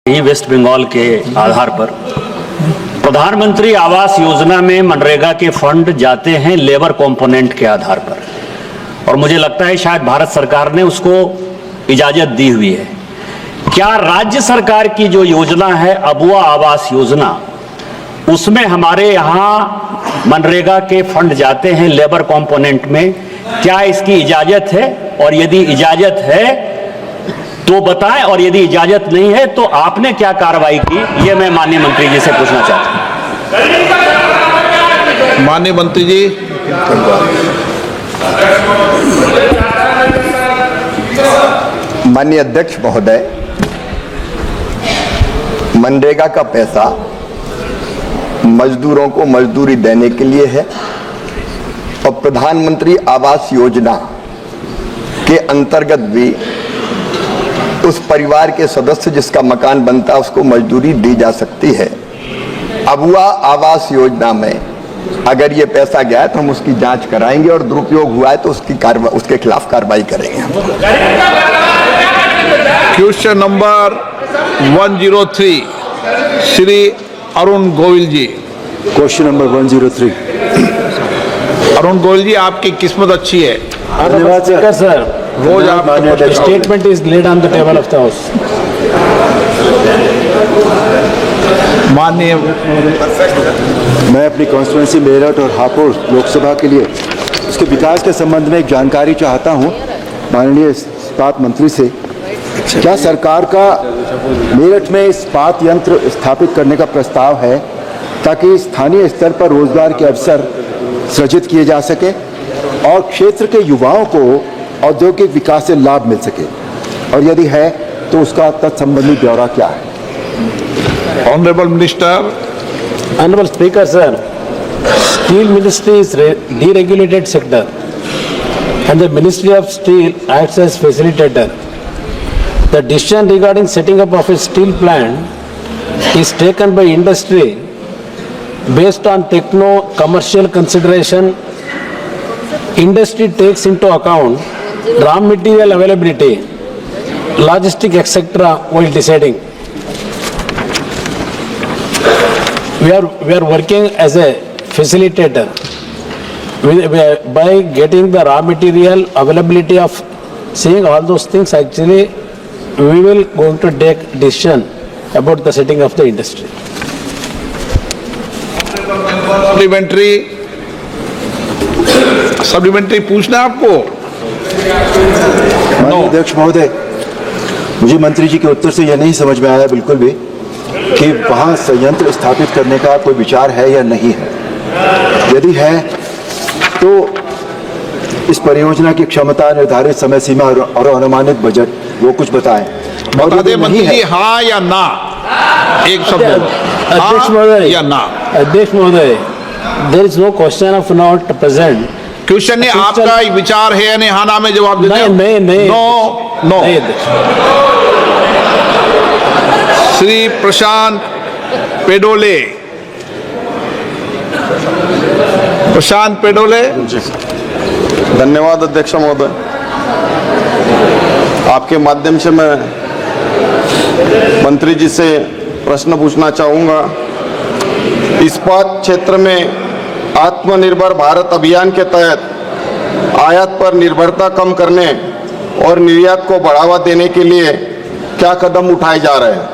ही waste Bengal के आधार पर प्रधानमंत्री आवास योजना में मनरेगा के फंड जाते हैं लेबर कंपोनेंट के आधार पर, और मुझे लगता है शायद भारत सरकार ने उसको इजाजत दी हुई है। क्या राज्य सरकार की जो योजना है अबुआ आवास योजना, उसमें हमारे यहाँ मनरेगा के फंड जाते हैं लेबर कंपोनेंट में, क्या इसकी इजाजत है? और यदि इजाजत है तो बताएं, और यदि इजाजत नहीं है तो आपने क्या कार्रवाई की, ये मैं माननीय मंत्री जी से पूछना चाहता हूं। माननीय मंत्री जी। माननीय अध्यक्ष महोदय, मनरेगा का पैसा मजदूरों को मजदूरी देने के लिए है और प्रधानमंत्री आवास योजना के अंतर्गत भी उस परिवार के सदस्य जिसका मकान बनता है उसको मजदूरी दी जा सकती है। अबुआ आवास योजना में अगर ये पैसा गया है तो हम उसकी जांच कराएंगे और दुरुपयोग हुआ है तो उसके खिलाफ कार्रवाई करेंगे। Question number 103 Shri Arun Govil ji. Question number 103। Arun Govil ji, आपकी किस्मत अच्छी है। धन्यवाद सर। रोज आप statement is laid on the table of the house. माननीय मैं अपनी कॉन्स्टिट्यूंसी मेरठ और हापुड़ लोकसभा के लिए उसके विकास के संबंध में एक जानकारी चाहता हूं माननीय इस्पात मंत्री से। क्या सरकार का मेरठ में इस्पात यंत्र स्थापित करने का प्रस्ताव है ताकि स्थानीय स्तर पर रोजगार के अवसर सृजित किए जा सके और क्षेत्र के युवाओं को औद्योगिक विकास से लाभ मिल सके, और यदि है तो उसका तत्संबंधी ब्यौरा क्या है? Honourable minister. Honorable Speaker, sir, Steel Ministry is deregulated sector and the Ministry of Steel acts as facilitator. The decision regarding setting up of a steel plant is taken by industry based on techno-commercial consideration. Industry takes into account raw material availability, logistic etc. while deciding. We are working as a facilitator by getting the raw material availability of seeing all those things. Actually, we will going to take decision about the setting of the industry. Supplementary पूछना आपको? माननीय अध्यक्ष महोदय, मुझे मंत्री जी के उत्तर से यह नहीं समझ में आया बिल्कुल भी कि वहां संयंत्र स्थापित करने का कोई विचार है या नहीं है। यदि है तो इस परियोजना की क्षमता, निर्धारित समय सीमा और अनुमानित बजट वो कुछ बताएं। बता दे मंत्री जी, हाँ या ना, एक शब्द। अध्यक्ष महोदय या ना? अध्यक्ष महोदय, there is no question of not present. Question ने आपका विचार है या नहीं, हाँ ना में जवाब देते हैं। नहीं। नो। श्री प्रशांत पेडोले। प्रशांत पेडोले। धन्यवाद अध्यक्ष महोदय। आपके माध्यम से मैं मंत्री जी से प्रश्न पूछना चाहूँगा। इस्पात क्षेत्र में आत्मनिर्भर भारत अभियान के तहत आयात पर निर्भरता कम करने और निर्यात को बढ़ावा देने के लिए क्या कदम उठाए जा रहे हैं?